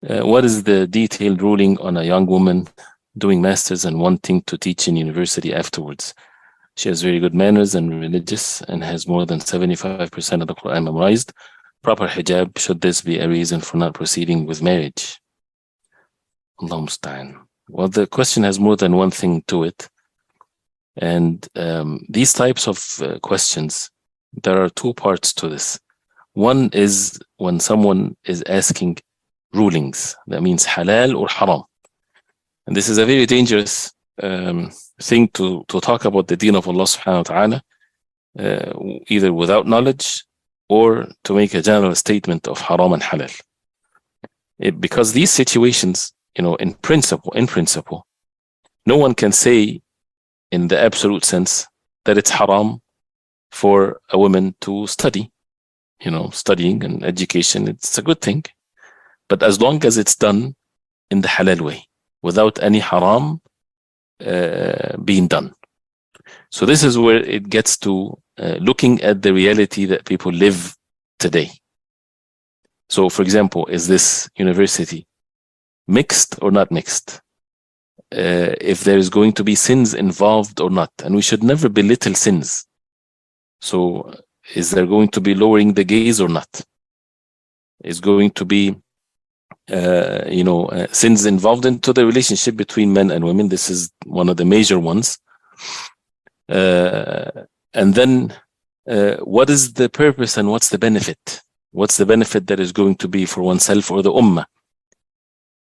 What is the detailed ruling on a young woman doing masters and wanting to teach in university afterwards? She has very good manners and religious and has more than 75% of the Quran memorized. Proper hijab, should this be a reason for not proceeding with marriage? Allah musta'an. Well, the question has more than one thing to it. And these types of questions, there are two parts to this. One is when someone is asking rulings, that means halal or haram. And this is a very dangerous thing to talk about the deen of Allah subhanahu wa ta'ala, either without knowledge or to make a general statement of haram and halal. Because these situations, in principle, no one can say in the absolute sense that it's haram for a woman to study. Studying and education, it's a good thing. But as long as it's done in the halal way, without any haram being done. So this is where it gets to looking at the reality that people live today. So for example, is this university mixed or not mixed? If there is going to be sins involved or not, and we should never belittle sins. So is there going to be lowering the gaze or not? Is going to be sins involved into the relationship between men and women? This is one of the major ones. And then what is the purpose and what's the benefit? What's the benefit that is going to be for oneself or the ummah?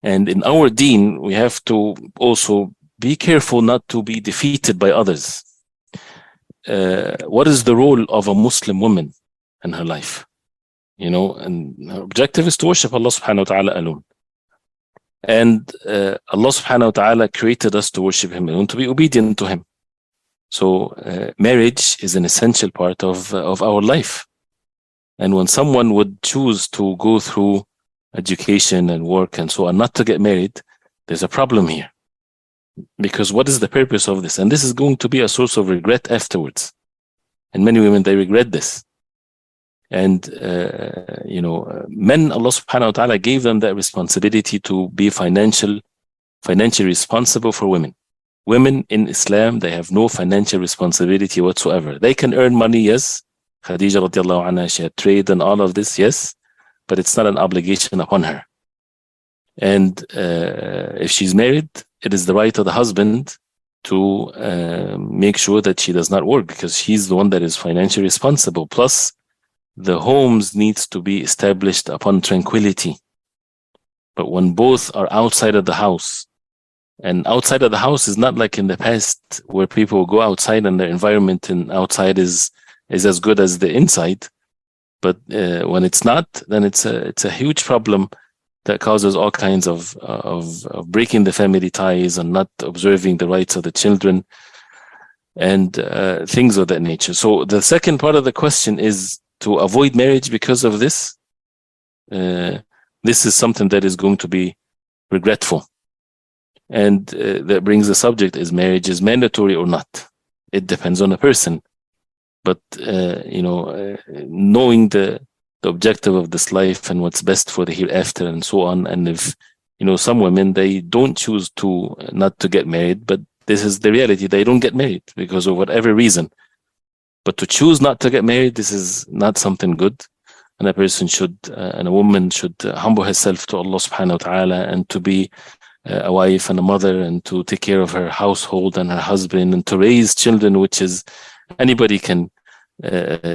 And in our deen, we have to also be careful not to be defeated by others. What is the role of a Muslim woman in her life? And her objective is to worship Allah subhanahu wa ta'ala alone. And Allah subhanahu wa ta'ala created us to worship Him alone, to be obedient to Him. So marriage is an essential part of our life. And when someone would choose to go through education and work and so on, not to get married, there's a problem here. Because what is the purpose of this? And this is going to be a source of regret afterwards. And many women, they regret this. And, men, Allah subhanahu wa ta'ala gave them that responsibility to be financially responsible for women. Women in Islam, they have no financial responsibility whatsoever. They can earn money, yes. Khadija radiallahu anha, she had trade and all of this, yes. But it's not an obligation upon her. And if she's married, it is the right of the husband to make sure that she does not work, because he's the one that is financially responsible. Plus, the homes needs to be established upon tranquility. But when both are outside of the house, and outside of the house is not like in the past where people go outside and their environment and outside is as good as the inside. But when it's not, then it's a huge problem that causes all kinds of breaking the family ties and not observing the rights of the children and things of that nature. So the second part of the question is to avoid marriage because of this. This is something that is going to be regretful. And that brings the subject, is marriage is mandatory or not? It depends on the person. But, knowing the objective of this life and what's best for the hereafter and so on. And if, some women, they don't choose to not to get married, but this is the reality. They don't get married because of whatever reason. But to choose not to get married, this is not something good. And a person should, and a woman should humble herself to Allah subhanahu wa ta'ala and to be a wife and a mother and to take care of her household and her husband and to raise children, which is anybody can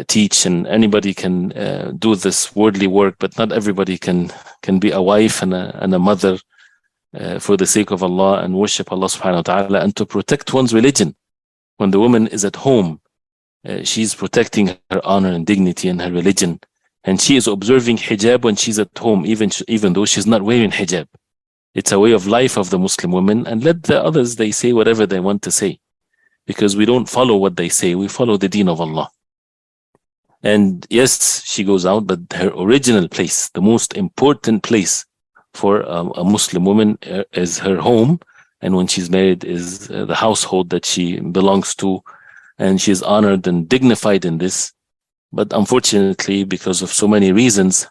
teach and anybody can do this worldly work, but not everybody can be a wife and a mother for the sake of Allah and worship Allah subhanahu wa ta'ala and to protect one's religion. When the woman is at home, she's protecting her honor and dignity and her religion, and she is observing hijab when she's at home, even though she's not wearing hijab. It's a way of life of the Muslim woman, and let the others, they say whatever they want to say, because we don't follow what they say, we follow the deen of Allah. And yes, she goes out, but her original place, the most important place for a Muslim woman is her home, and when she's married is the household that she belongs to, and she is honored and dignified in this. But unfortunately, because of so many reasons,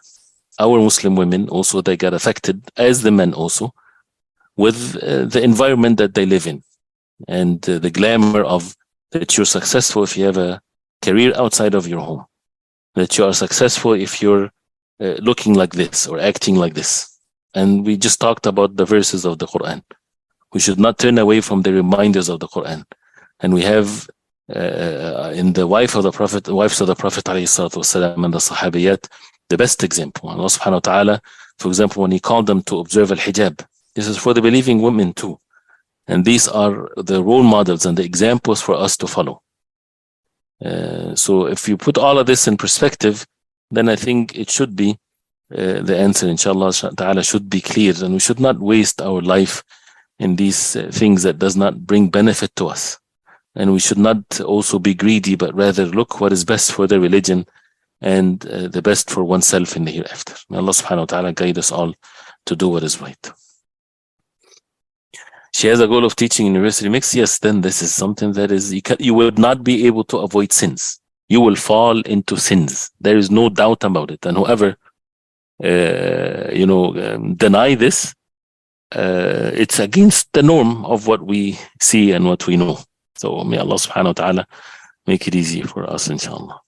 our Muslim women also, they get affected, as the men also, with the environment that they live in, and the glamour of that you're successful if you have a career outside of your home, that you are successful if you're looking like this or acting like this. And we just talked about the verses of the Quran. We should not turn away from the reminders of the Quran. And we have in the wives of the Prophet والسلام, and the Sahabiyat, the best example. Allah subhanahu wa ta'ala, for example, when he called them to observe al-hijab, this is for the believing women too. And these are the role models and the examples for us to follow. So if you put all of this in perspective, then I think it should be the answer, inshallah ta'ala, should be clear, and we should not waste our life in these things that does not bring benefit to us. And we should not also be greedy, but rather look what is best for the religion and the best for oneself in the hereafter. May Allah subhanahu wa ta'ala guide us all to do what is right. She has a goal of teaching university mix. Yes, then this is something that is, you would not be able to avoid sins. You will fall into sins. There is no doubt about it. And whoever, deny this, it's against the norm of what we see and what we know. So may Allah subhanahu wa ta'ala make it easy for us, inshallah.